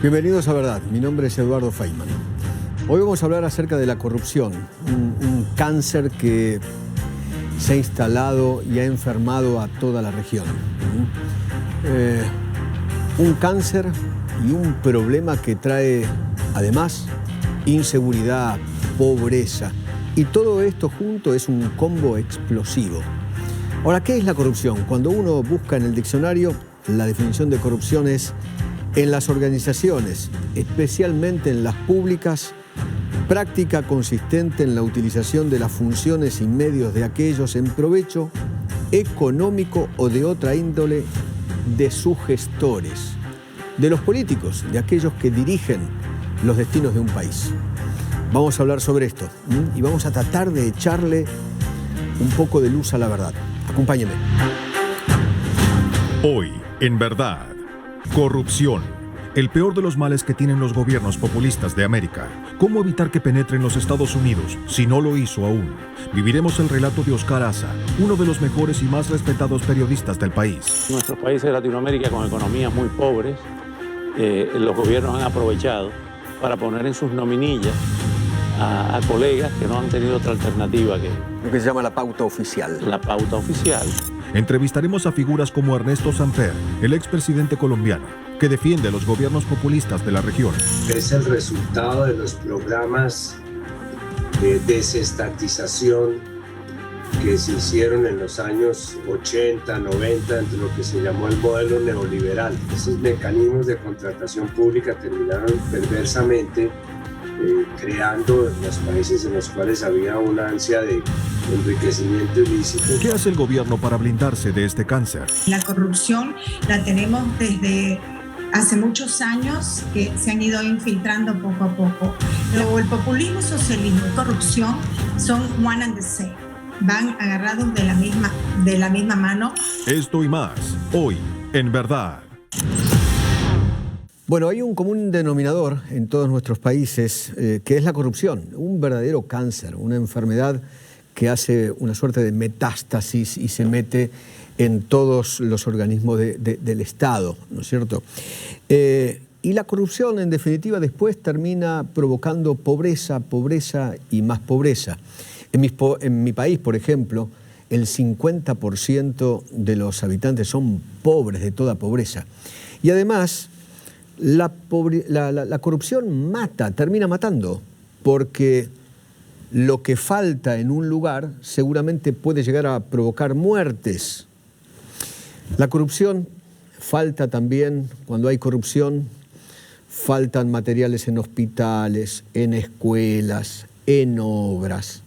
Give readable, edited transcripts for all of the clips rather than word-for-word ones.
Bienvenidos a Verdad, mi nombre es Eduardo Feynman. Hoy vamos a hablar acerca de la corrupción, un cáncer que se ha instalado y ha enfermado a toda la región. Un cáncer y un problema que trae además inseguridad, pobreza, y todo esto junto es un combo explosivo. Ahora, ¿qué es la corrupción? Cuando uno busca en el diccionario, la definición de corrupción es: en las organizaciones, especialmente en las públicas, práctica consistente en la utilización de las funciones y medios de aquellos en provecho económico o de otra índole de sus gestores, de los políticos, de aquellos que dirigen los destinos de un país. Vamos a hablar sobre esto y vamos a tratar de echarle un poco de luz a la verdad. Acompáñenme. Hoy, en Verdad, corrupción, el peor de los males que tienen los gobiernos populistas de América. ¿Cómo evitar que penetre en los Estados Unidos si no lo hizo aún? Viviremos el relato de Oscar Asa, uno de los mejores y más respetados periodistas del país. Nuestros países de Latinoamérica con economías muy pobres, los gobiernos han aprovechado para poner en sus nominillas a colegas que no han tenido otra alternativa que lo que se llama la pauta oficial. La pauta oficial. Entrevistaremos a figuras como Ernesto Samper, el expresidente colombiano, que defiende a los gobiernos populistas de la región. Es el resultado de los programas de desestatización que se hicieron en los años 80, 90, entre lo que se llamó el modelo neoliberal. Esos mecanismos de contratación pública terminaron perversamente creando en los países en los cuales había una ansia de enriquecimiento ilícito. ¿Qué hace el gobierno para blindarse de este cáncer? La corrupción la tenemos desde hace muchos años, que se han ido infiltrando poco a poco. Pero el populismo, socialismo y corrupción son one and the same. Van agarrados de la misma mano. Esto y más, hoy, en Verdad. Bueno, hay un común denominador en todos nuestros países que es la corrupción, un verdadero cáncer, una enfermedad que hace una suerte de metástasis y se mete en todos los organismos del Estado, ¿no es cierto? Y la corrupción, en definitiva, después termina provocando pobreza, pobreza y más pobreza. En mi país, por ejemplo, el 50% de los habitantes son pobres, de toda pobreza. Y además, la corrupción termina matando, porque lo que falta en un lugar seguramente puede llegar a provocar muertes. La corrupción falta también, cuando hay corrupción, faltan materiales en hospitales, en escuelas, en obras,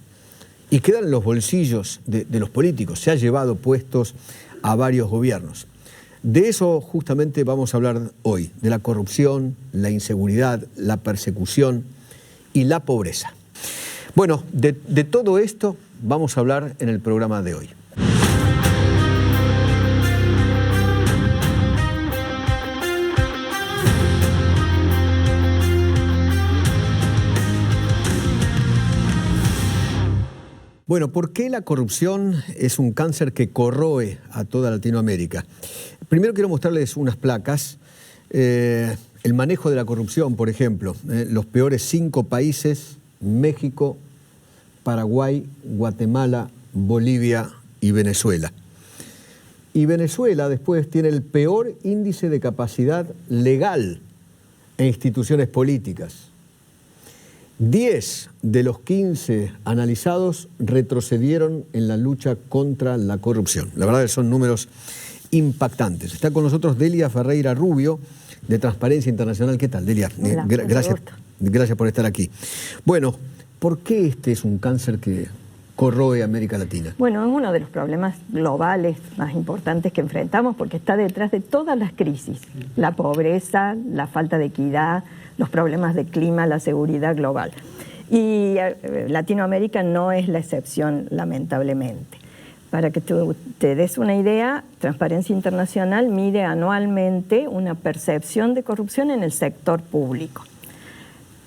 y quedan en los bolsillos de los políticos. Se ha llevado puestos a varios gobiernos. De eso justamente vamos a hablar hoy, de la corrupción, la inseguridad, la persecución y la pobreza. Bueno, de todo esto vamos a hablar en el programa de hoy. Bueno, ¿por qué la corrupción es un cáncer que corroe a toda Latinoamérica? Primero quiero mostrarles unas placas. El manejo de la corrupción, por ejemplo. Los peores 5 países: México, Paraguay, Guatemala, Bolivia y Venezuela. Y Venezuela después tiene el peor índice de capacidad legal e instituciones políticas. 10 de los 15 analizados retrocedieron en la lucha contra la corrupción. La verdad que son números impactantes. Está con nosotros Delia Ferreira Rubio, de Transparencia Internacional. ¿Qué tal, Delia? Hola, gracias por estar aquí. Bueno, ¿por qué este es un cáncer que corroe América Latina? Bueno, es uno de los problemas globales más importantes que enfrentamos, porque está detrás de todas las crisis: la pobreza, la falta de equidad, los problemas de clima, la seguridad global. Y Latinoamérica no es la excepción, lamentablemente. Para que te des una idea, Transparencia Internacional mide anualmente una percepción de corrupción en el sector público.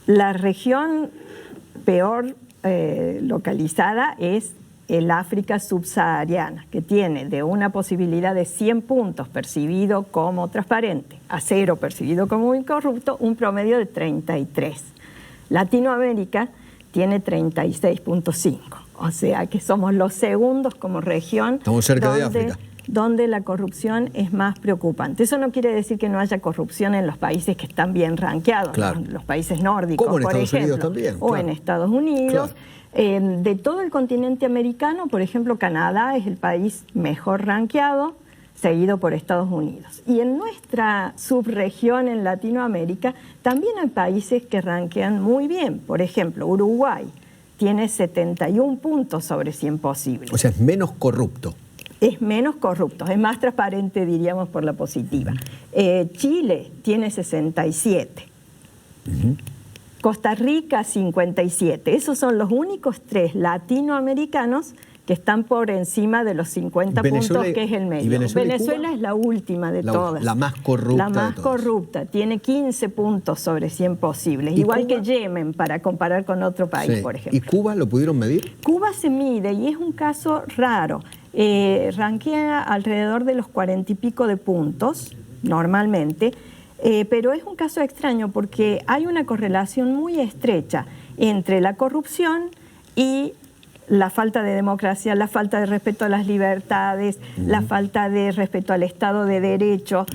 La región peor localizada es el África subsahariana, que tiene de una posibilidad de 100 puntos percibido como transparente a 0 percibido como incorrupto, un promedio de 33. Latinoamérica tiene 36.5, o sea que somos los segundos como región. Estamos cerca de África, donde la corrupción es más preocupante. Eso no quiere decir que no haya corrupción en los países que están bien rankeados, claro, los países nórdicos, como en por Estados ejemplo, Unidos también, o claro, en Estados Unidos. Claro. De todo el continente americano, por ejemplo, Canadá es el país mejor rankeado, seguido por Estados Unidos. Y en nuestra subregión en Latinoamérica también hay países que rankean muy bien. Por ejemplo, Uruguay tiene 71 puntos sobre 100 posibles. O sea, es menos corrupto. Es menos corrupto, es más transparente, diríamos, por la positiva. Chile tiene 67. Costa Rica 57. Esos son los únicos 3 latinoamericanos que están por encima de los 50 puntos, que es el medio. ¿Y Venezuela es la última de todas. La más corrupta. La más corrupta. Tiene 15 puntos sobre 100 posibles. Igual Cuba, que Yemen, para comparar con otro país, sí, por ejemplo. ¿Y Cuba lo pudieron medir? Cuba se mide y es un caso raro. Ranquea alrededor de los 40 y pico de puntos, normalmente. Pero es un caso extraño porque hay una correlación muy estrecha entre la corrupción y la falta de democracia, la falta de respeto a las libertades, la falta de respeto al Estado de Derecho.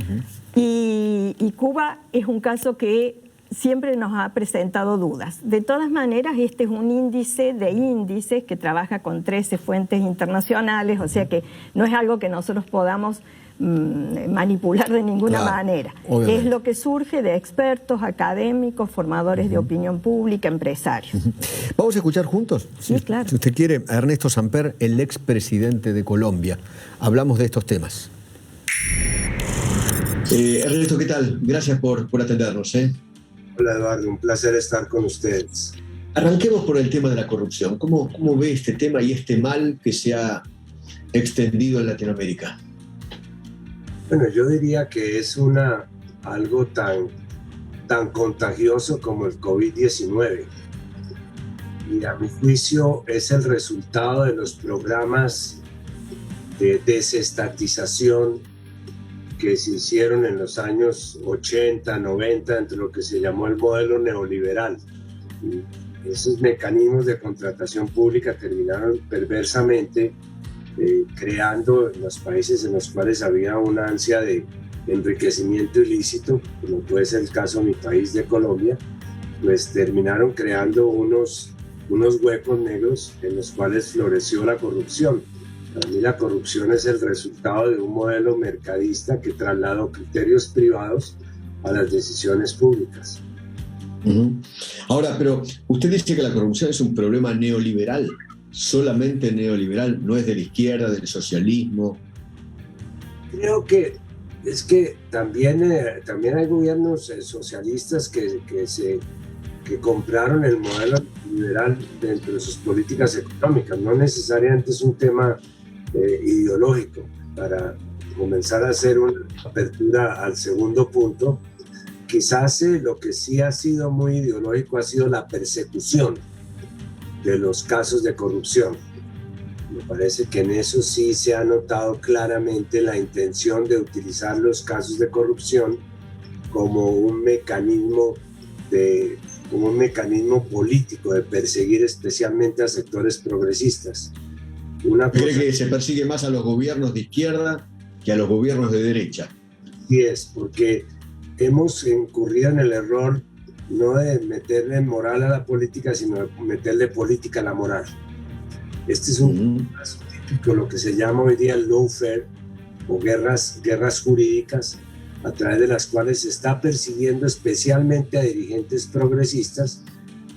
Y Cuba es un caso que siempre nos ha presentado dudas. De todas maneras, este es un índice de índices que trabaja con 13 fuentes internacionales, o sea que no es algo que nosotros podamos manipular de ninguna manera. Obviamente. Es lo que surge de expertos, académicos, formadores de opinión pública, empresarios. Vamos a escuchar juntos, sí, claro. Si usted quiere, a Ernesto Samper, el expresidente de Colombia. Hablamos de estos temas. Ernesto, ¿qué tal? Gracias por atendernos. Hola Eduardo, un placer estar con ustedes. Arranquemos por el tema de la corrupción. ¿Cómo ve este tema y este mal que se ha extendido en Latinoamérica? Bueno, yo diría que es algo tan contagioso como el COVID-19. Y a mi juicio es el resultado de los programas de desestatización que se hicieron en los años 80, 90, entre lo que se llamó el modelo neoliberal. Y esos mecanismos de contratación pública terminaron perversamente creando en los países en los cuales había una ansia de enriquecimiento ilícito, como puede ser el caso de mi país de Colombia, pues terminaron creando unos huecos negros en los cuales floreció la corrupción. Para mí la corrupción es el resultado de un modelo mercadista que trasladó criterios privados a las decisiones públicas. Ahora, pero usted dice que la corrupción es un problema neoliberal. Solamente neoliberal, no es de la izquierda, del socialismo. Creo que es que también hay gobiernos socialistas que compraron el modelo liberal dentro de sus políticas económicas. No necesariamente es un tema ideológico. Para comenzar a hacer una apertura al segundo punto, quizás lo que sí ha sido muy ideológico ha sido la persecución de los casos de corrupción. Me parece que en eso sí se ha notado claramente la intención de utilizar los casos de corrupción como un mecanismo político de perseguir especialmente a sectores progresistas. ¿Cree que se persigue más a los gobiernos de izquierda que a los gobiernos de derecha? Sí es, porque hemos incurrido en el error no de meterle moral a la política, sino de meterle política a la moral. Este es un caso típico, lo que se llama hoy día el lawfare, o guerras jurídicas, a través de las cuales se está persiguiendo especialmente a dirigentes progresistas,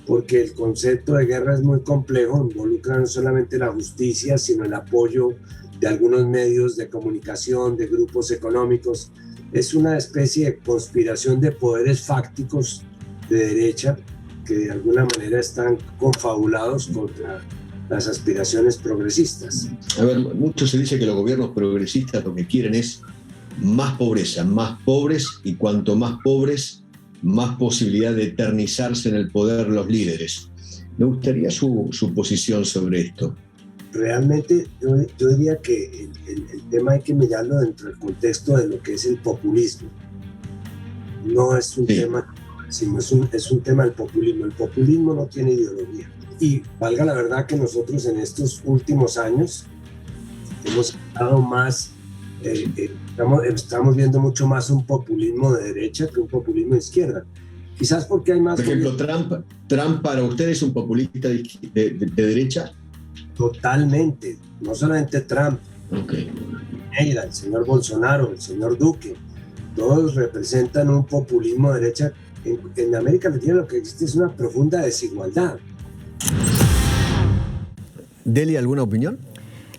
porque el concepto de guerra es muy complejo, involucra no solamente la justicia, sino el apoyo de algunos medios de comunicación, de grupos económicos. Es una especie de conspiración de poderes fácticos de derecha que de alguna manera están confabulados contra las aspiraciones progresistas. A ver, mucho se dice que los gobiernos progresistas lo que quieren es más pobreza, más pobres, y cuanto más pobres, más posibilidad de eternizarse en el poder los líderes. Me gustaría su posición sobre esto. realmente yo diría que el tema hay que mirarlo dentro del contexto de lo que es el populismo. No es un tema, es un tema del populismo. El populismo no tiene ideología. Y valga la verdad que nosotros en estos últimos años hemos estado más, estamos viendo mucho más un populismo de derecha que un populismo de izquierda. Quizás porque hay más... Por ejemplo, Trump para usted es un populista de derecha. Totalmente, no solamente Trump, el señor Bolsonaro, el señor Duque, todos representan un populismo de derecha. En América Latina lo que existe es una profunda desigualdad. Deli, ¿alguna opinión?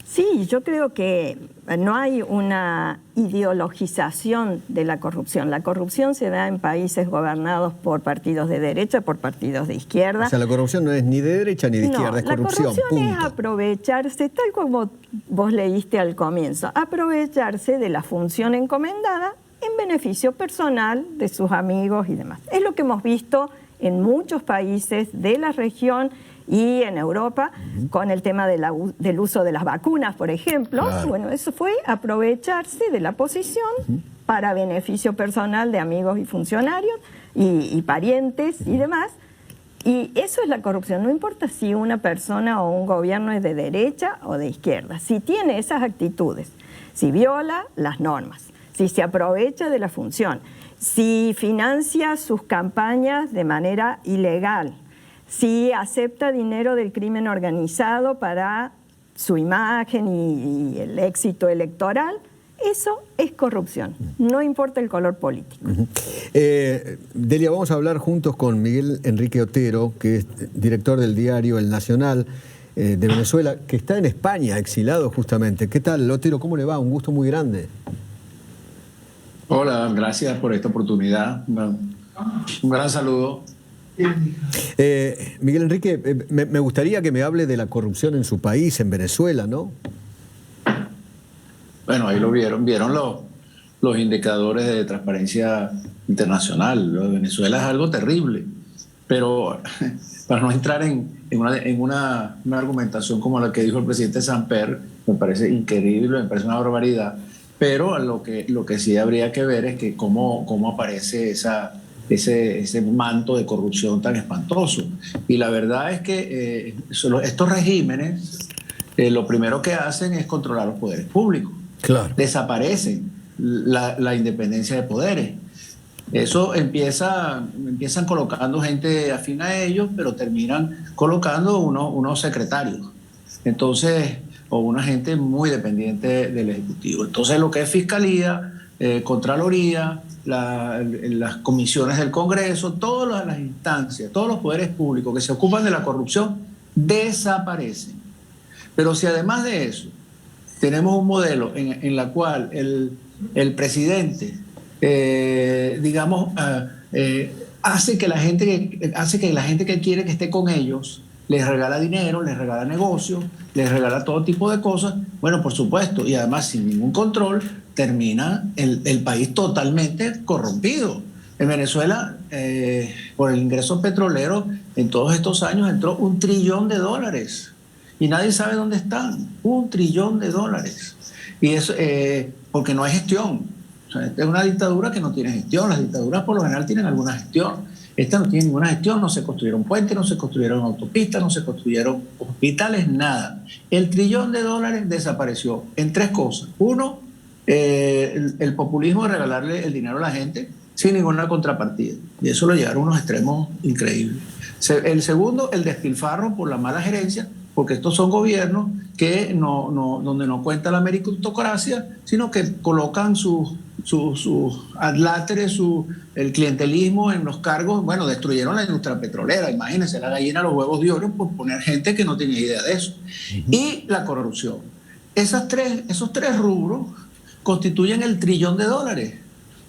Sí, yo creo que no hay una ideologización de la corrupción. La corrupción se da en países gobernados por partidos de derecha, por partidos de izquierda. O sea, la corrupción no es ni de derecha ni de izquierda, es corrupción. La corrupción es aprovecharse, tal como vos leíste al comienzo, aprovecharse de la función encomendada en beneficio personal de sus amigos y demás. Es lo que hemos visto en muchos países de la región y en Europa, con el tema del uso de las vacunas, por ejemplo. Claro. Bueno, eso fue aprovecharse de la posición para beneficio personal de amigos y funcionarios y parientes y demás. Y eso es la corrupción. No importa si una persona o un gobierno es de derecha o de izquierda. Si tiene esas actitudes, si viola las normas, si se aprovecha de la función, si financia sus campañas de manera ilegal, si acepta dinero del crimen organizado para su imagen y el éxito electoral, eso es corrupción, no importa el color político. Delia, vamos a hablar juntos con Miguel Enrique Otero, que es director del diario El Nacional de Venezuela, que está en España, exilado justamente. ¿Qué tal, Otero? ¿Cómo le va? Un gusto muy grande. Hola, gracias por esta oportunidad. Un gran saludo. Miguel Enrique, me gustaría que me hable de la corrupción en su país, en Venezuela, ¿no? Bueno, ahí lo vieron los indicadores de transparencia internacional. Lo de Venezuela es algo terrible, pero para no entrar en una argumentación como la que dijo el presidente Samper, me parece increíble, me parece una barbaridad, pero lo que sí habría que ver es que cómo aparece ese manto de corrupción tan espantoso. Y la verdad es que estos regímenes lo primero que hacen es controlar los poderes públicos. Claro. Desaparecen la independencia de poderes. Eso empiezan colocando gente afín a ellos, pero terminan colocando unos secretarios. Entonces, o una gente muy dependiente del Ejecutivo. Entonces, lo que es Fiscalía, Contraloría, las comisiones del Congreso, todas las instancias, todos los poderes públicos que se ocupan de la corrupción desaparecen. Pero si además de eso tenemos un modelo en la cual el presidente, hace que la gente que quiere que esté con ellos les regala dinero, les regala negocios, les regala todo tipo de cosas, bueno, por supuesto, y además sin ningún control, termina el país totalmente corrompido. En Venezuela, por el ingreso petrolero, en todos estos años entró $1 trillón y nadie sabe dónde están. $1 trillón. Y eso porque no hay gestión. O sea, esta es una dictadura que no tiene gestión. Las dictaduras por lo general tienen alguna gestión. Esta no tiene ninguna gestión, no se construyeron puentes, no se construyeron autopistas, no se construyeron hospitales, nada. El $1 trillón desapareció en 3 cosas. Uno, el populismo de regalarle el dinero a la gente sin ninguna contrapartida. Y eso lo llevaron a unos extremos increíbles. El segundo, el despilfarro por la mala gerencia, porque estos son gobiernos que donde no cuenta la meritocracia, sino que colocan sus adláteres, el clientelismo en los cargos. Bueno, destruyeron la industria petrolera, imagínense, la gallina, los huevos de oro, por poner gente que no tenía idea de eso. Y la corrupción. Esos tres rubros constituyen el $1 trillón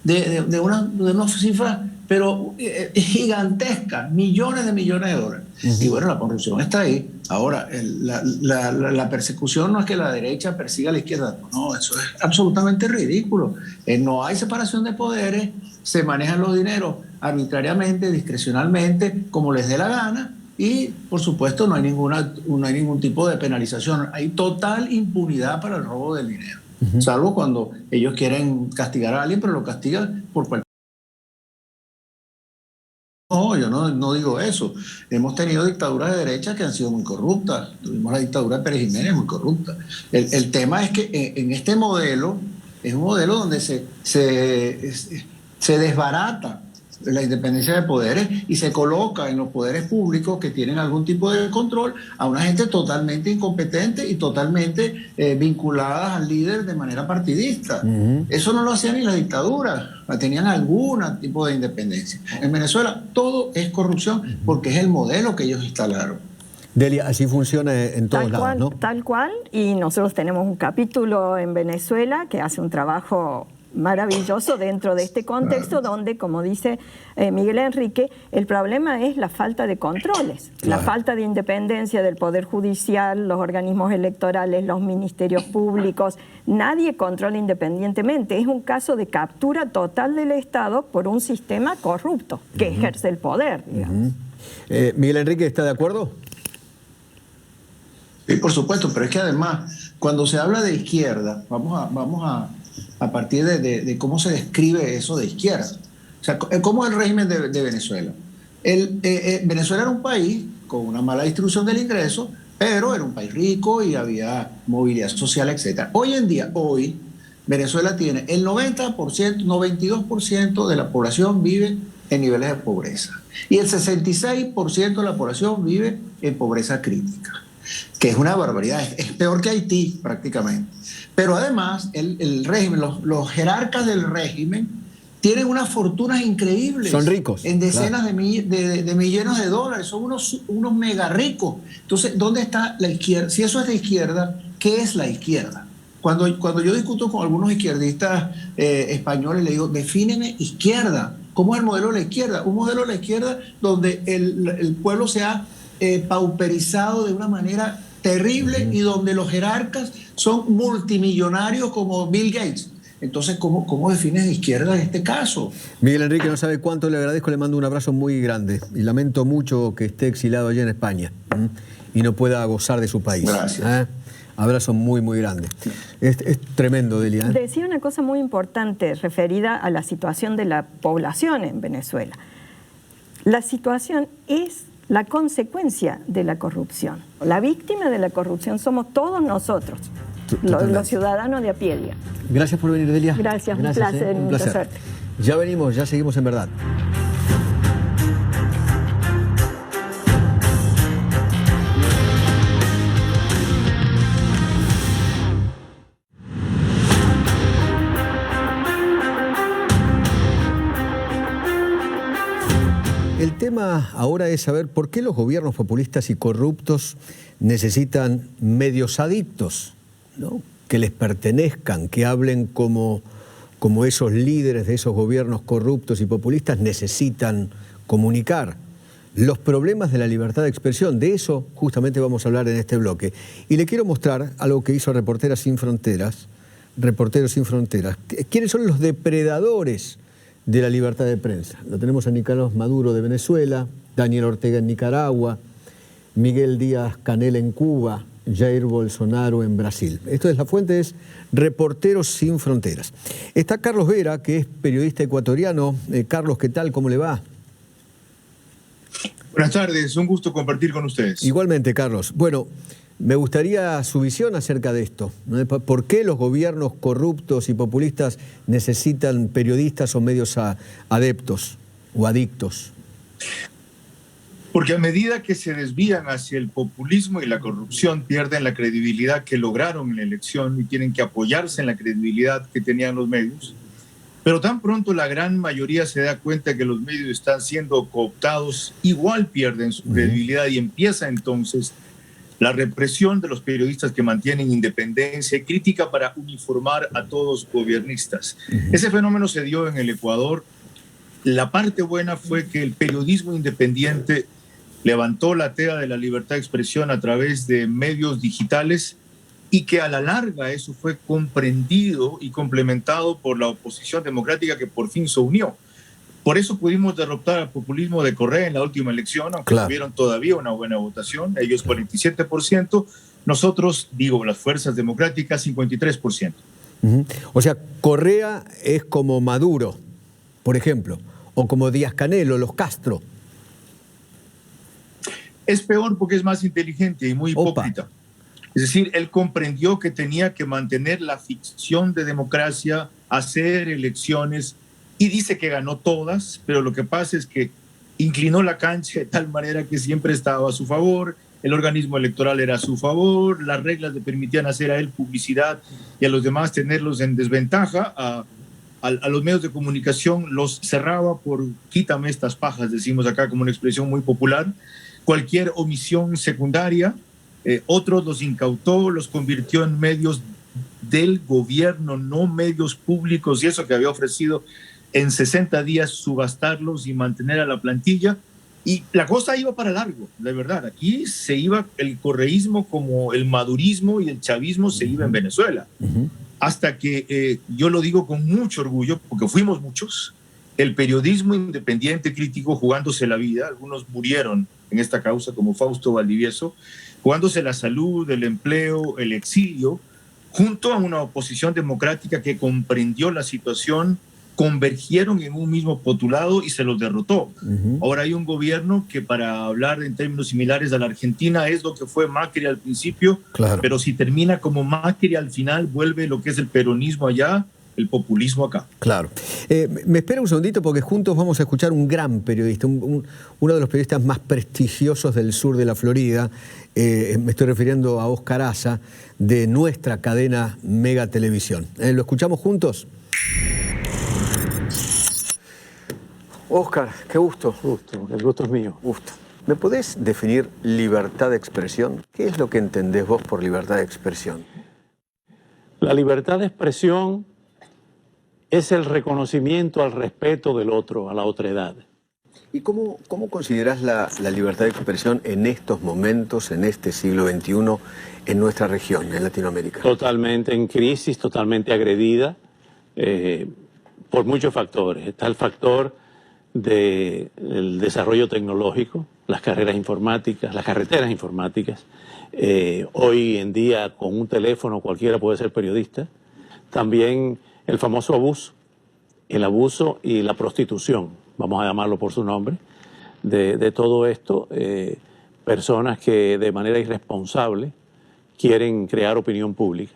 de una cifra, pero gigantesca, millones de dólares. Y bueno, la corrupción está ahí. Ahora, la persecución no es que la derecha persiga a la izquierda, no, eso es absolutamente ridículo. No hay separación de poderes, se manejan los dineros arbitrariamente, discrecionalmente, como les dé la gana, y por supuesto no hay ningún tipo de penalización. Hay total impunidad para el robo del dinero, salvo cuando ellos quieren castigar a alguien, pero lo castigan por cualquier... No, yo no digo eso. Hemos tenido dictaduras de derecha que han sido muy corruptas. Tuvimos la dictadura de Pérez Jiménez, muy corrupta. El tema es que en este modelo, es un modelo donde se desbarata la independencia de poderes y se coloca en los poderes públicos que tienen algún tipo de control a una gente totalmente incompetente y totalmente vinculada al líder de manera partidista. Eso no lo hacían ni las dictaduras, tenían algún tipo de independencia. En Venezuela todo es corrupción porque es el modelo que ellos instalaron. Delia, así funciona en todos lados, ¿no? Tal cual, y nosotros tenemos un capítulo en Venezuela que hace un trabajo maravilloso dentro de este contexto, donde, como dice Miguel Enrique, el problema es la falta de controles, la falta de independencia del Poder Judicial, los organismos electorales, los ministerios públicos. Nadie controla independientemente. Es un caso de captura total del Estado por un sistema corrupto que ejerce el poder, digamos. Miguel Enrique, ¿está de acuerdo? Sí, por supuesto, pero es que además, cuando se habla de izquierda, vamos a partir de cómo se describe eso de izquierda. O sea, ¿cómo es el régimen de Venezuela? Venezuela era un país con una mala distribución del ingreso, pero era un país rico y había movilidad social, etc. Hoy en día, Venezuela tiene el 92% de la población vive en niveles de pobreza y el 66% de la población vive en pobreza crítica, que es una barbaridad, es peor que Haití prácticamente. Pero además, el régimen, los jerarcas del régimen tienen unas fortunas increíbles. Son ricos. En decenas de millones de dólares, son unos mega ricos. Entonces, ¿dónde está la izquierda? Si eso es de izquierda, ¿qué es la izquierda? Cuando yo discuto con algunos izquierdistas españoles, le digo, defíneme izquierda. ¿Cómo es el modelo de la izquierda? Un modelo de la izquierda donde el pueblo se ha pauperizado de una manera terrible y donde los jerarcas son multimillonarios como Bill Gates. Entonces, ¿cómo defines de izquierda en este caso? Miguel Enrique no sabe cuánto le agradezco, le mando un abrazo muy grande y lamento mucho que esté exiliado allá en España y no pueda gozar de su país. Gracias. Abrazo muy, muy grande. Es tremendo, Delia. Decía una cosa muy importante referida a la situación de la población en Venezuela. La situación es la consecuencia de la corrupción. La víctima de la corrupción somos todos nosotros, los ciudadanos de a pie. Gracias por venir, Delia. Gracias, un placer. Mucha suerte. Ya venimos, ya seguimos en Verdad. El tema ahora es saber por qué los gobiernos populistas y corruptos necesitan medios adictos, ¿no? Que les pertenezcan, que hablen como esos líderes de esos gobiernos corruptos y populistas necesitan comunicar. Los problemas de la libertad de expresión, de eso justamente vamos a hablar en este bloque. Y le quiero mostrar algo que hizo Reporteros Sin Fronteras. ¿Quiénes son los depredadores de la libertad de prensa? Lo tenemos a Nicolás Maduro de Venezuela, Daniel Ortega en Nicaragua, Miguel Díaz-Canel en Cuba, Jair Bolsonaro en Brasil. La fuente es Reporteros Sin Fronteras. Está Carlos Vera, que es periodista ecuatoriano. Carlos, ¿qué tal? ¿Cómo le va? Buenas tardes, un gusto compartir con ustedes. Igualmente, Carlos. Bueno, me gustaría su visión acerca de esto, ¿no? ¿Por qué los gobiernos corruptos y populistas necesitan periodistas o medios adeptos o adictos? Porque a medida que se desvían hacia el populismo y la corrupción, pierden la credibilidad que lograron en la elección y tienen que apoyarse en la credibilidad que tenían los medios. Pero tan pronto la gran mayoría se da cuenta que los medios están siendo cooptados, igual pierden su credibilidad y empieza entonces la represión de los periodistas que mantienen independencia y crítica para uniformar a todos los gobiernistas. Ese fenómeno se dio en el Ecuador. La parte buena fue que el periodismo independiente levantó la tea de la libertad de expresión a través de medios digitales y que a la larga eso fue comprendido y complementado por la oposición democrática que por fin se unió. Por eso pudimos derrotar al populismo de Correa en la última elección, aunque tuvieron todavía una buena votación, ellos 47%, nosotros, las fuerzas democráticas, 53%. O sea, Correa es como Maduro, por ejemplo, o como Díaz-Canel o los Castro. Es peor porque es más inteligente y muy hipócrita. Es decir, él comprendió que tenía que mantener la ficción de democracia, hacer elecciones, y dice que ganó todas, pero lo que pasa es que inclinó la cancha de tal manera que siempre estaba a su favor, el organismo electoral era a su favor, las reglas le permitían hacer a él publicidad y a los demás tenerlos en desventaja, a los medios de comunicación los cerraba por quítame estas pajas, decimos acá como una expresión muy popular, cualquier omisión secundaria, otros los incautó, los convirtió en medios del gobierno, no medios públicos, y eso que había ofrecido en 60 días subastarlos y mantener a la plantilla, y la cosa iba para largo, de verdad. Aquí se iba el correísmo como el madurismo y el chavismo se iba en Venezuela. Hasta que, yo lo digo con mucho orgullo, porque fuimos muchos, el periodismo independiente crítico jugándose la vida, algunos murieron en esta causa como Fausto Valdivieso, jugándose la salud, el empleo, el exilio, junto a una oposición democrática que comprendió la situación, convergieron en un mismo postulado y se los derrotó. Ahora hay un gobierno que, para hablar en términos similares a la Argentina, es lo que fue Macri al principio, pero si termina como Macri al final, vuelve lo que es el peronismo allá, el populismo acá. Claro. Me espera un segundito porque juntos vamos a escuchar un gran periodista, uno de los periodistas más prestigiosos del sur de la Florida. Me estoy refiriendo a Óscar Asa, de nuestra cadena Mega Televisión. ¿Lo escuchamos juntos? Óscar, qué gusto. El gusto es mío. Gusto. ¿Me podés definir libertad de expresión? ¿Qué es lo que entendés vos por libertad de expresión? La libertad de expresión es el reconocimiento al respeto del otro, a la otredad. ¿Y cómo considerás la libertad de expresión en estos momentos, en este siglo XXI, en nuestra región, en Latinoamérica? Totalmente en crisis, totalmente agredida por muchos factores. Está el factor del desarrollo tecnológico, las carreras informáticas, las carreteras informáticas. Hoy en día, con un teléfono cualquiera puede ser periodista. También el famoso abuso, el abuso y la prostitución, vamos a llamarlo por su nombre, de todo esto, personas que de manera irresponsable quieren crear opinión pública.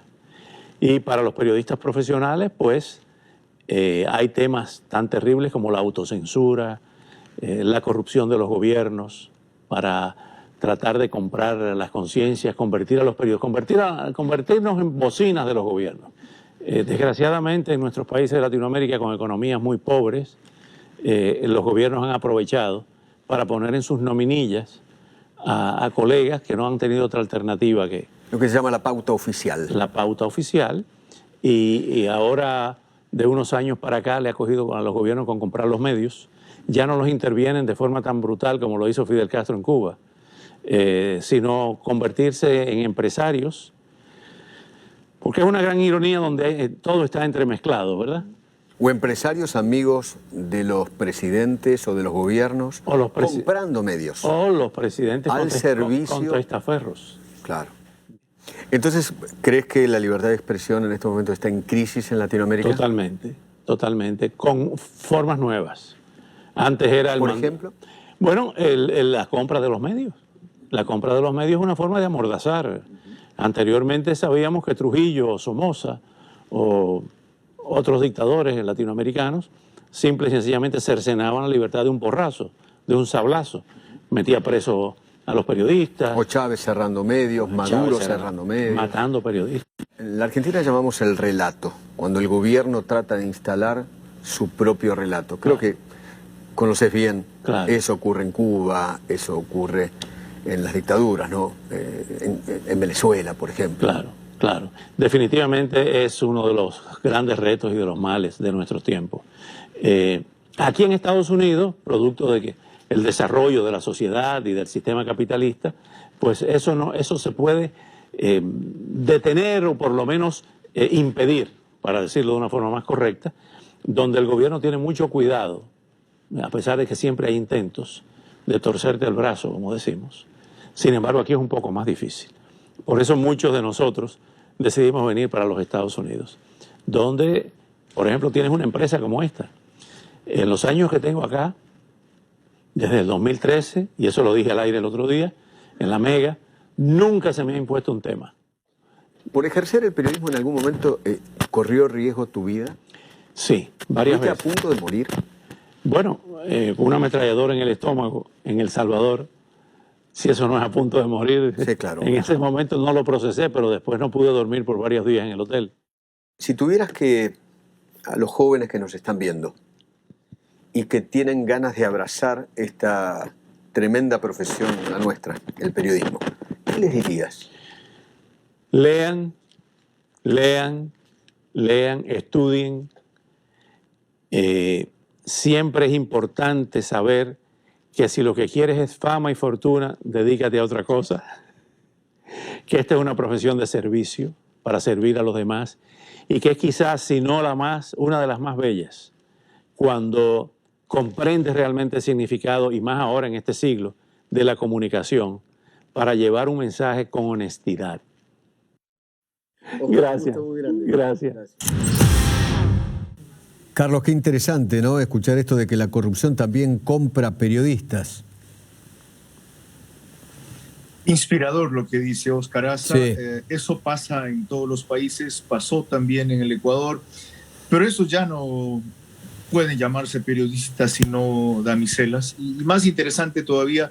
Y para los periodistas profesionales, pues, hay temas tan terribles como la autocensura, la corrupción de los gobiernos para tratar de comprar las conciencias, convertir a los periodistas, convertirnos en bocinas de los gobiernos. Desgraciadamente, en nuestros países de Latinoamérica, con economías muy pobres, los gobiernos han aprovechado para poner en sus nominillas a colegas que no han tenido otra alternativa que... Lo que se llama la pauta oficial. La pauta oficial, y ahora, de unos años para acá, le ha cogido a los gobiernos con comprar los medios. Ya no los intervienen de forma tan brutal como lo hizo Fidel Castro en Cuba, sino convertirse en empresarios, porque es una gran ironía donde todo está entremezclado, ¿verdad? O empresarios amigos de los presidentes o de los gobiernos, o los comprando medios. O los presidentes al servicio con testaferros. Claro. Entonces, ¿crees que la libertad de expresión en este momento está en crisis en Latinoamérica? Totalmente, totalmente, con formas nuevas. Antes era el... ¿Por ejemplo? Bueno, la compra de los medios. La compra de los medios es una forma de amordazar. Anteriormente sabíamos que Trujillo o Somoza o otros dictadores latinoamericanos simple y sencillamente cercenaban la libertad de un porrazo, de un sablazo. Metía preso a los periodistas. O Chávez cerrando medios, Maduro cerrando medios. Matando periodistas. En la Argentina llamamos el relato, cuando el gobierno trata de instalar su propio relato. Creo que conoces bien, eso ocurre en Cuba, eso ocurre en las dictaduras, ¿no? En Venezuela, por ejemplo. Claro, claro. Definitivamente es uno de los grandes retos y de los males de nuestros tiempos. Aquí en Estados Unidos, producto de que el desarrollo de la sociedad y del sistema capitalista, pues eso se puede detener o por lo menos impedir, para decirlo de una forma más correcta, donde el gobierno tiene mucho cuidado a pesar de que siempre hay intentos de torcerte el brazo, como decimos. Sin embargo, aquí es un poco más difícil. Por eso muchos de nosotros decidimos venir para los Estados Unidos, donde, por ejemplo, tienes una empresa como esta. En los años que tengo acá, desde el 2013, y eso lo dije al aire el otro día, en la Mega, nunca se me ha impuesto un tema. ¿Por ejercer el periodismo en algún momento corrió riesgo tu vida? Sí, varias veces. ¿Estuviste a punto de morir? Bueno, con una ametralladora en el estómago, en El Salvador, si eso no es a punto de morir, sí, claro. En ese momento no lo procesé, pero después no pude dormir por varios días en el hotel. Si tuvieras que, a los jóvenes que nos están viendo y que tienen ganas de abrazar esta tremenda profesión, la nuestra, el periodismo, ¿qué les dirías? Lean, estudien. Siempre es importante saber que si lo que quieres es fama y fortuna, dedícate a otra cosa. Que esta es una profesión de servicio para servir a los demás y que es quizás, si no la más, una de las más bellas. Cuando comprendes realmente el significado, y más ahora en este siglo, de la comunicación para llevar un mensaje con honestidad. Gracias. Gracias. Carlos, qué interesante, ¿no? Escuchar esto de que la corrupción también compra periodistas. Inspirador lo que dice Oscar Aza. Sí. Eso pasa en todos los países, pasó también en el Ecuador, pero eso ya no pueden llamarse periodistas sino damiselas. Y más interesante todavía,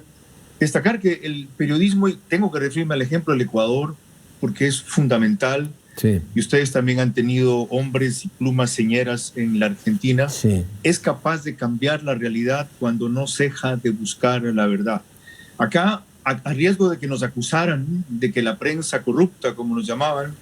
destacar que el periodismo, y tengo que referirme al ejemplo del Ecuador, porque es fundamental. Sí. Y ustedes también han tenido hombres y plumas señeras en la Argentina. Sí. Es capaz de cambiar la realidad cuando no ceja de buscar la verdad. Acá, a riesgo de que nos acusaran de que la prensa corrupta, como nos llamaban,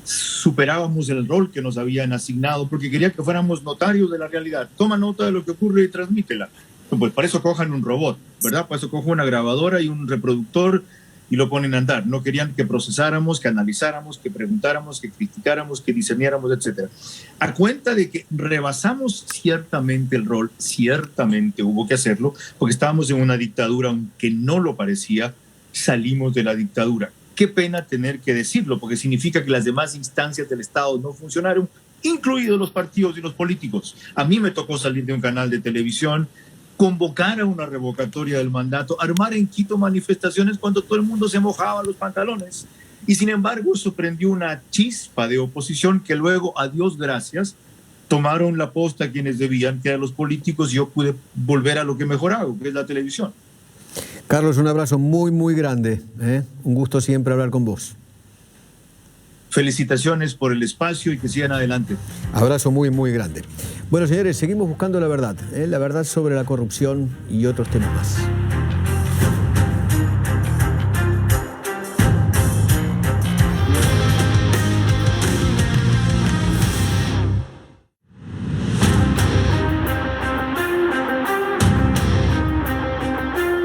superábamos el rol que nos habían asignado, porque quería que fuéramos notarios de la realidad. Toma nota de lo que ocurre y transmítela. Pues para eso cojan un robot, ¿verdad? Para eso cojan una grabadora y un reproductor y lo ponen a andar. No querían que procesáramos, que analizáramos, que preguntáramos, que criticáramos, que diseñáramos, etc. A cuenta de que rebasamos ciertamente el rol, ciertamente hubo que hacerlo, porque estábamos en una dictadura, aunque no lo parecía, salimos de la dictadura. Qué pena tener que decirlo, porque significa que las demás instancias del Estado no funcionaron, incluidos los partidos y los políticos. A mí me tocó salir de un canal de televisión, convocar a una revocatoria del mandato, armar en Quito manifestaciones cuando todo el mundo se mojaba los pantalones. Y sin embargo, eso prendió una chispa de oposición que luego, a Dios gracias, tomaron la posta quienes debían, que eran los políticos, y yo pude volver a lo que mejor hago, que es la televisión. Carlos, un abrazo muy, muy grande. Un gusto siempre hablar con vos. Felicitaciones por el espacio y que sigan adelante. Abrazo muy, muy grande. Bueno, señores, seguimos buscando la verdad sobre la corrupción y otros temas más.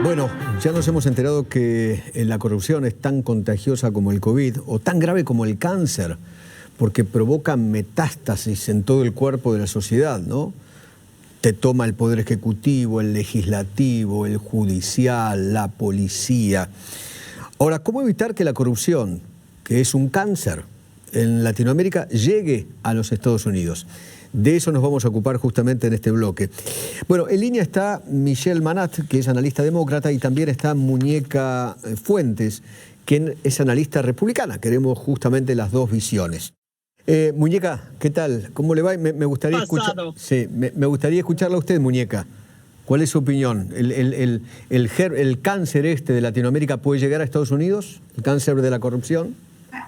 Bueno, ya nos hemos enterado que la corrupción es tan contagiosa como el COVID o tan grave como el cáncer, porque provoca metástasis en todo el cuerpo de la sociedad, ¿no? Te toma el poder ejecutivo, el legislativo, el judicial, la policía. Ahora, ¿cómo evitar que la corrupción, que es un cáncer en Latinoamérica, llegue a los Estados Unidos? De eso nos vamos a ocupar justamente en este bloque. Bueno, en línea está Michelle Manat, que es analista demócrata, y también está Muñeca Fuentes, que es analista republicana. Queremos justamente las dos visiones. Muñeca, ¿qué tal? ¿Cómo le va? Me gustaría me gustaría escucharla a usted, Muñeca. ¿Cuál es su opinión? ¿El cáncer de Latinoamérica puede llegar a Estados Unidos? ¿El cáncer de la corrupción?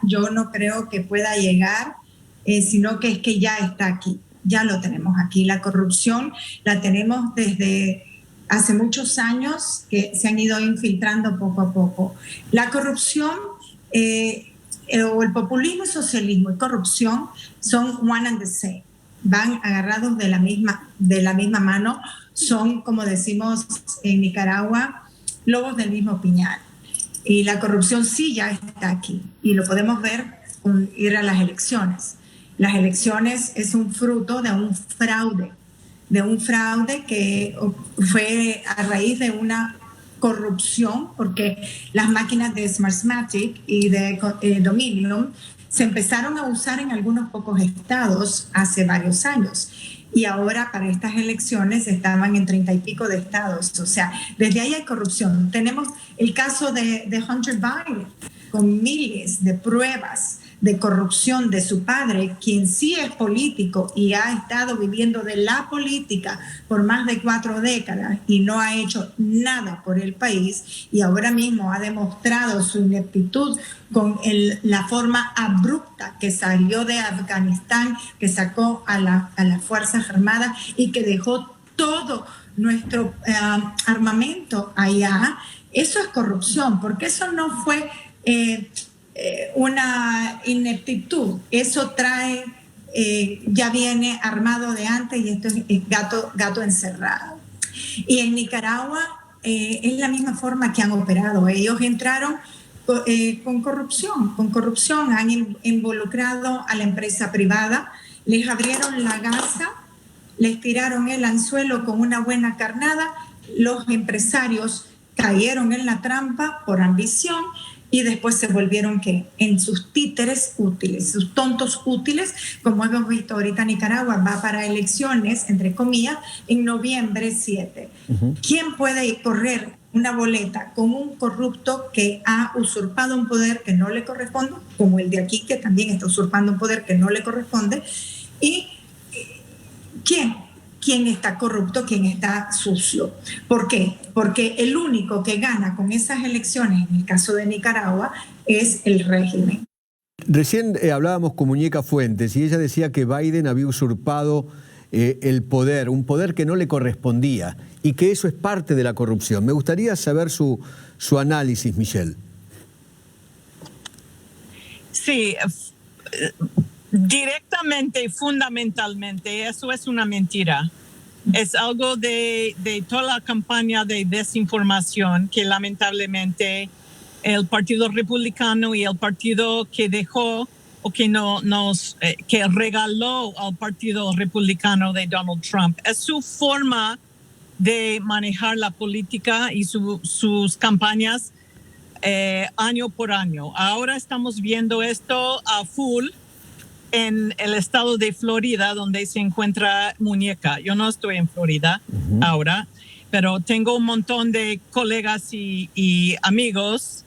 Yo no creo que pueda llegar, sino que es que ya está aquí. Ya lo tenemos aquí. La corrupción la tenemos desde hace muchos años, que se han ido infiltrando poco a poco. La corrupción, o el populismo, socialismo y corrupción son one and the same. Van agarrados de la misma mano. Son, como decimos en Nicaragua, lobos del mismo piñal. Y la corrupción sí ya está aquí. Y lo podemos ver con ir a las elecciones. Las elecciones es un fruto de un fraude de un fraude que fue a raíz de una corrupción, porque las máquinas de Smartmatic y de Dominion se empezaron a usar en algunos pocos estados hace varios años. Y ahora para estas elecciones estaban en 30 y pico de estados. O sea, desde ahí hay corrupción. Tenemos el caso de Hunter Biden, con miles de pruebas de corrupción de su padre, quien sí es político y ha estado viviendo de la política por más de 4 décadas y no ha hecho nada por el país, y ahora mismo ha demostrado su ineptitud con la forma abrupta que salió de Afganistán, que sacó a las Fuerzas Armadas y que dejó todo nuestro armamento allá. Eso es corrupción, porque eso no fue una ineptitud, eso trae, ya viene armado de antes, y esto es gato encerrado. Y en Nicaragua es la misma forma que han operado. Ellos entraron con corrupción, han involucrado a la empresa privada, les abrieron la gasa, les tiraron el anzuelo con una buena carnada, los empresarios cayeron en la trampa por ambición, y después se volvieron en sus títeres útiles, sus tontos útiles, como hemos visto ahorita. Nicaragua va para elecciones, entre comillas, en noviembre 7. ¿Quién puede correr una boleta con un corrupto que ha usurpado un poder que no le corresponde, como el de aquí, que también está usurpando un poder que no le corresponde? ¿Y quién está corrupto, quién está sucio? ¿Por qué? Porque el único que gana con esas elecciones, en el caso de Nicaragua, es el régimen. Recién hablábamos con Muñeca Fuentes y ella decía que Biden había usurpado el poder, un poder que no le correspondía, y que eso es parte de la corrupción. Me gustaría saber su análisis, Michelle. Sí, directamente y fundamentalmente eso es una mentira. Es algo de toda la campaña de desinformación que lamentablemente el Partido Republicano y el partido que dejó o que que regaló al Partido Republicano de Donald Trump. Es su forma de manejar la política y sus campañas año por año. Ahora estamos viendo esto a full en el estado de Florida, donde se encuentra Muñeca. Yo no estoy en Florida ahora, pero tengo un montón de colegas y amigos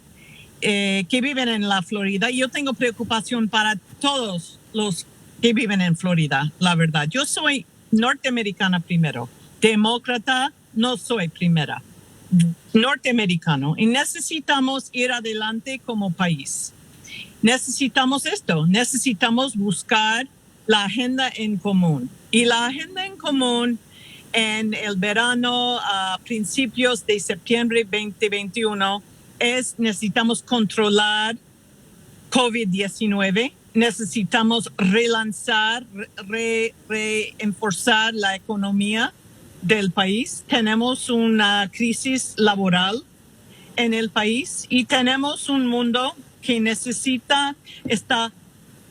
que viven en la Florida, y yo tengo preocupación para todos los que viven en Florida, la verdad. Yo soy norteamericana primero, demócrata no soy primera, norteamericano, y necesitamos ir adelante como país. Necesitamos esto, necesitamos buscar la agenda en común. Y la agenda en común en el verano, a principios de septiembre 2021, necesitamos controlar COVID-19, necesitamos relanzar, reforzar la economía del país. Tenemos una crisis laboral en el país y tenemos un mundo que está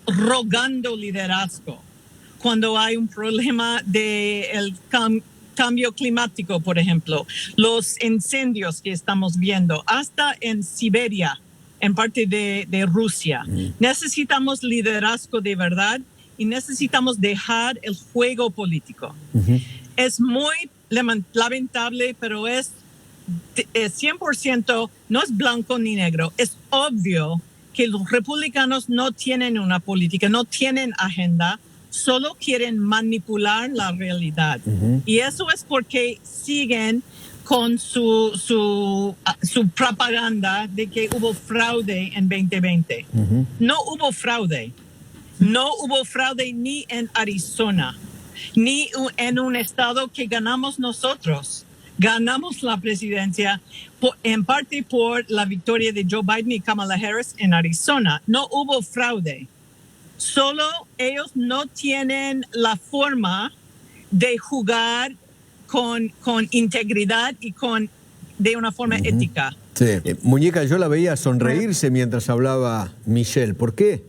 rogando liderazgo. Cuando hay un problema del cambio climático, por ejemplo, los incendios que estamos viendo, hasta en Siberia, en parte de Rusia. Necesitamos liderazgo de verdad y necesitamos dejar el juego político. Es muy lamentable, pero es 100%, no es blanco ni negro. Es obvio que los republicanos no tienen una política, no tienen agenda, solo quieren manipular la realidad. Y eso es porque siguen con su propaganda de que hubo fraude en 2020. No hubo fraude. No hubo fraude ni en Arizona, ni en un estado que ganamos nosotros. Ganamos la presidencia en parte por la victoria de Joe Biden y Kamala Harris en Arizona. No hubo fraude. Solo ellos no tienen la forma de jugar con integridad y de una forma ética. Sí. Muñeca, yo la veía sonreírse mientras hablaba Michelle. ¿Por qué?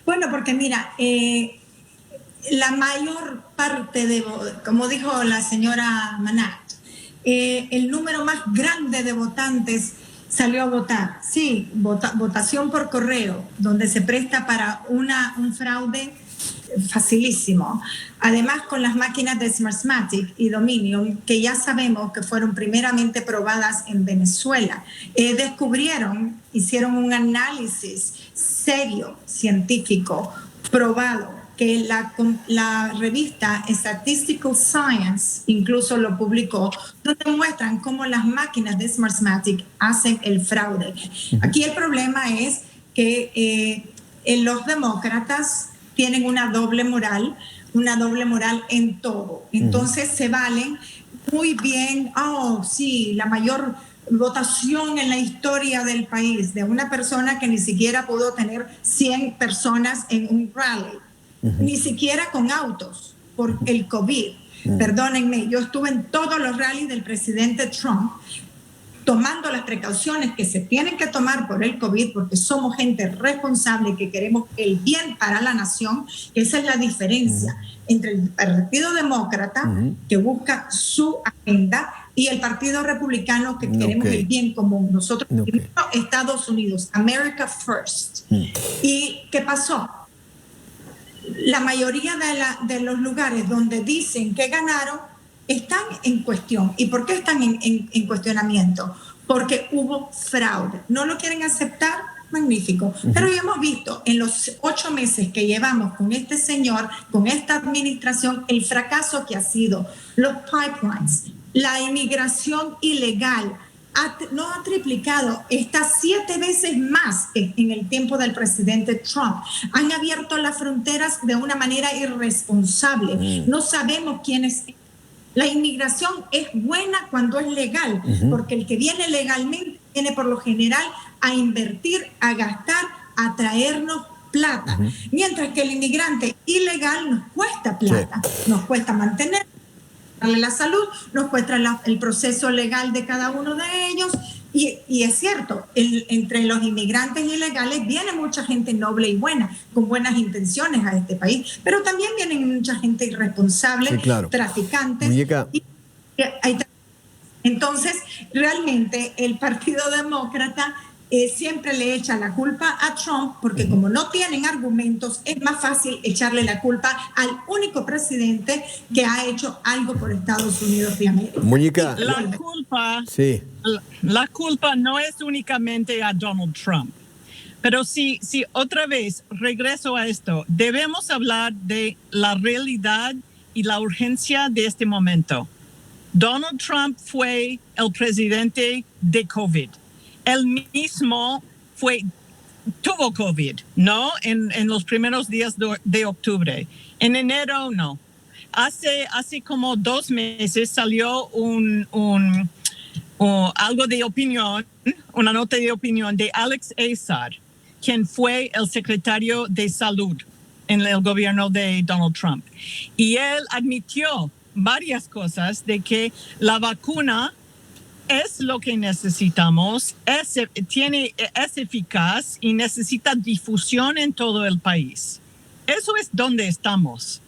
Bueno, porque mira, la mayor parte como dijo la señora Manat, el número más grande de votantes salió a votar. Sí, votación por correo, donde se presta para un fraude facilísimo. Además, con las máquinas de Smartmatic y Dominion, que ya sabemos que fueron primeramente probadas en Venezuela, hicieron un análisis serio, científico, probado, que la revista Statistical Science incluso lo publicó, donde muestran cómo las máquinas de Smartmatic hacen el fraude. Aquí el problema es que los demócratas tienen una doble moral en todo. Entonces se valen muy bien, sí, la mayor votación en la historia del país de una persona que ni siquiera pudo tener 100 personas en un rally. Ni siquiera con autos, por el COVID. Perdónenme, yo estuve en todos los rallies del presidente Trump, tomando las precauciones que se tienen que tomar por el COVID, porque somos gente responsable que queremos el bien para la nación. Esa es la diferencia entre el Partido Demócrata, que busca su agenda, y el Partido Republicano, que queremos el bien común. Nosotros, Estados Unidos, America First. ¿Y qué pasó? La mayoría de los lugares donde dicen que ganaron están en cuestión. ¿Y por qué están en cuestionamiento? Porque hubo fraude. ¿No lo quieren aceptar? Magnífico. Pero ya hemos visto en los 8 meses que llevamos con este señor, con esta administración, el fracaso que ha sido los pipelines, la inmigración ilegal. No ha triplicado, está 7 veces más que en el tiempo del presidente Trump. Han abierto las fronteras de una manera irresponsable. No sabemos quién es. La inmigración es buena cuando es legal, porque el que viene legalmente viene por lo general a invertir, a gastar, a traernos plata. Mientras que el inmigrante ilegal nos cuesta plata, nos cuesta mantener la salud, nos cuesta el proceso legal de cada uno de ellos. Y es cierto, entre los inmigrantes ilegales viene mucha gente noble y buena, con buenas intenciones a este país, pero también vienen mucha gente irresponsable, traficantes. Entonces, realmente el Partido Demócrata siempre le echa la culpa a Trump, porque como no tienen argumentos, es más fácil echarle la culpa al único presidente que ha hecho algo por Estados Unidos de América. Muñeca, la culpa no es únicamente a Donald Trump. Pero si otra vez regreso a esto, debemos hablar de la realidad y la urgencia de este momento. Donald Trump fue el presidente de COVID. Él mismo tuvo COVID, ¿no? En los primeros días de octubre. En enero, no. Hace como 2 meses salió algo de opinión, una nota de opinión de Alex Azar, quien fue el secretario de salud en el gobierno de Donald Trump. Y él admitió varias cosas de que la vacuna es lo que necesitamos, es eficaz y necesita difusión en todo el país. Eso es donde estamos.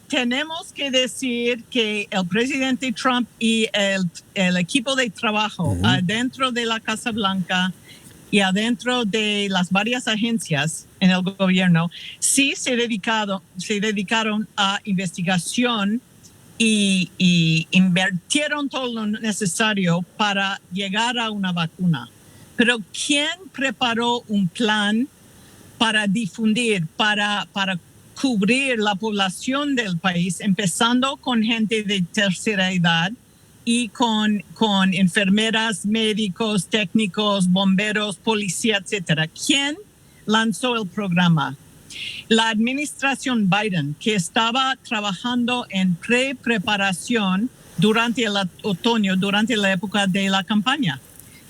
Tenemos que decir que el presidente Trump y el equipo de trabajo adentro de la Casa Blanca y adentro de las varias agencias en el gobierno sí se dedicaron a investigación y invirtieron todo lo necesario para llegar a una vacuna. Pero ¿quién preparó un plan para difundir, para cubrir la población del país, empezando con gente de tercera edad y con enfermeras, médicos, técnicos, bomberos, policía, etcétera? ¿Quién lanzó el programa? La administración Biden, que estaba trabajando en preparación durante el otoño, durante la época de la campaña.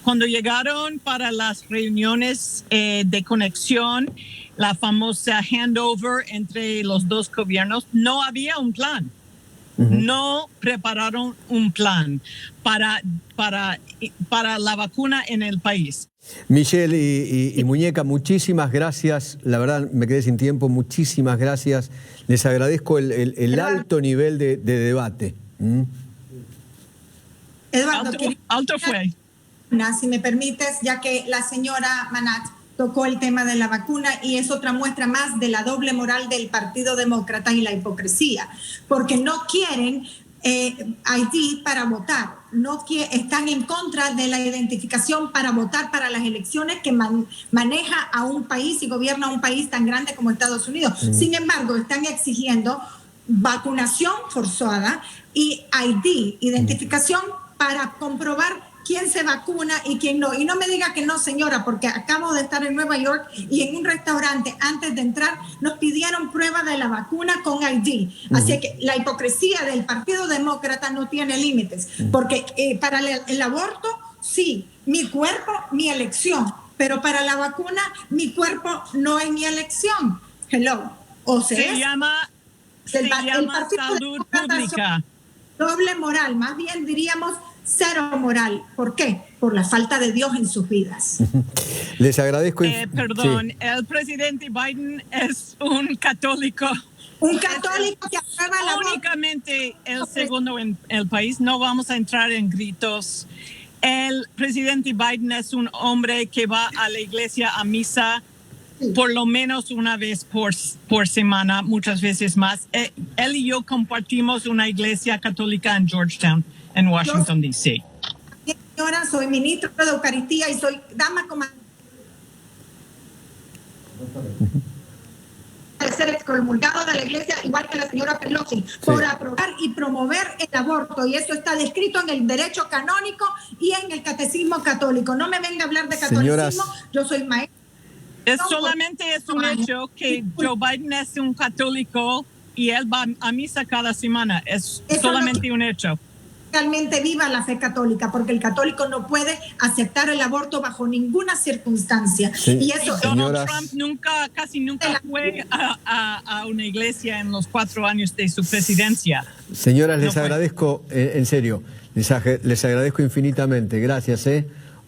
Cuando llegaron para las reuniones de conexión, la famosa handover entre los dos gobiernos, no había un plan. No prepararon un plan para la vacuna en el país. Michelle y Muñeca, muchísimas gracias. La verdad, me quedé sin tiempo. Muchísimas gracias. Les agradezco el alto nivel de debate. Eduardo, alto fue. Si me permites, ya que la señora Manat tocó el tema de la vacuna, y es otra muestra más de la doble moral del Partido Demócrata y la hipocresía, porque no quieren ID para votar, están en contra de la identificación para votar para las elecciones que maneja a un país y gobierna un país tan grande como Estados Unidos. Sin embargo, están exigiendo vacunación forzada y ID, identificación para comprobar quién se vacuna y quién no. Y no me diga que no, señora, porque acabo de estar en Nueva York y en un restaurante, antes de entrar, nos pidieron prueba de la vacuna con ID. Así que la hipocresía del Partido Demócrata no tiene límites, porque para el aborto, sí, mi cuerpo, mi elección, pero para la vacuna, mi cuerpo no es mi elección. Hello. O sea, se llama salud pública. Doble moral, más bien diríamos cero moral. ¿Por qué? Por la falta de Dios en sus vidas. Les agradezco. Perdón, sí. El presidente Biden es un católico. Un católico que aprueba la únicamente el segundo en el país. No vamos a entrar en gritos. El presidente Biden es un hombre que va a la iglesia a misa por lo menos una vez por semana, muchas veces más. Él y yo compartimos una iglesia católica en Georgetown, en Washington, D.C. Señora, soy ministro de Eucaristía y soy dama comandante de ser excomulgado de la iglesia, igual que la señora Pelosi, por aprobar y promover el aborto. Y eso está descrito en el derecho canónico y en el catecismo católico. No me venga a hablar de catolicismo, yo soy maestra. Solamente es un hecho que Joe Biden es un católico y él va a misa cada semana. Es solamente un hecho. Realmente viva la fe católica, porque el católico no puede aceptar el aborto bajo ninguna circunstancia. Sí, y eso, Donald Trump casi nunca fue a una iglesia en los 4 años de su presidencia. Señoras, les agradezco, en serio, les agradezco infinitamente. Gracias,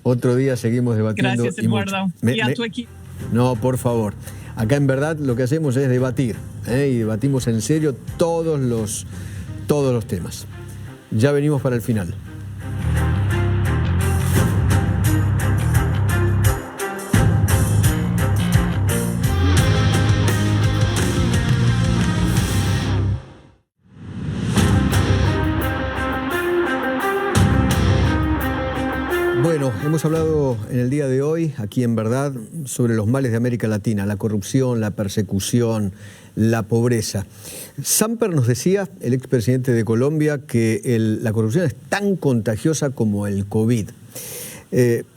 Otro día seguimos debatiendo. Gracias, Eduardo. Y a tu equipo. No, por favor. Acá en verdad lo que hacemos es debatir, y debatimos en serio todos los temas. Ya venimos para el final. Bueno, hemos hablado en el día de hoy, aquí en Verdad, sobre los males de América Latina, la corrupción, la persecución, la pobreza. Samper nos decía, el expresidente de Colombia, que la corrupción es tan contagiosa como el COVID.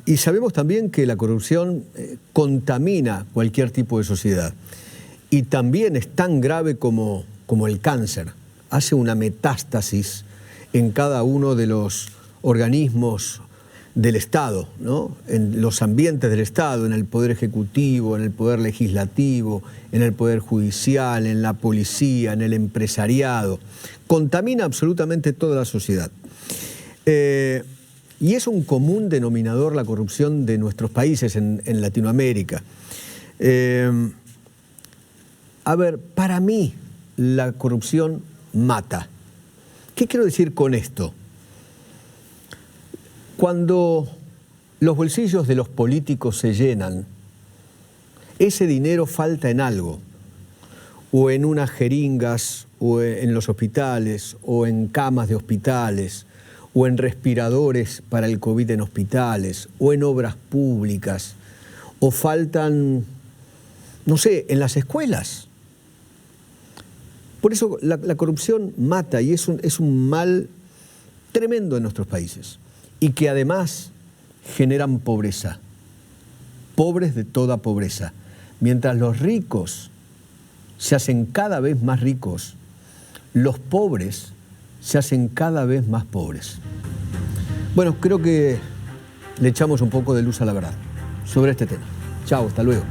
Y sabemos también que la corrupción contamina cualquier tipo de sociedad. Y también es tan grave como el cáncer. Hace una metástasis en cada uno de los organismos del Estado, ¿no? En los ambientes del Estado, en el Poder Ejecutivo, en el Poder Legislativo, en el Poder Judicial, en la policía, en el empresariado. Contamina absolutamente toda la sociedad. Y es un común denominador la corrupción de nuestros países en Latinoamérica. A ver, para mí la corrupción mata. ¿Qué quiero decir con esto? Cuando los bolsillos de los políticos se llenan, ese dinero falta en algo, o en unas jeringas, o en los hospitales, o en camas de hospitales, o en respiradores para el COVID en hospitales, o en obras públicas, o faltan, no sé, en las escuelas. Por eso la corrupción mata y es un mal tremendo en nuestros países. Y que además generan pobreza, pobres de toda pobreza. Mientras los ricos se hacen cada vez más ricos, los pobres se hacen cada vez más pobres. Bueno, creo que le echamos un poco de luz a la verdad sobre este tema. Chao, hasta luego.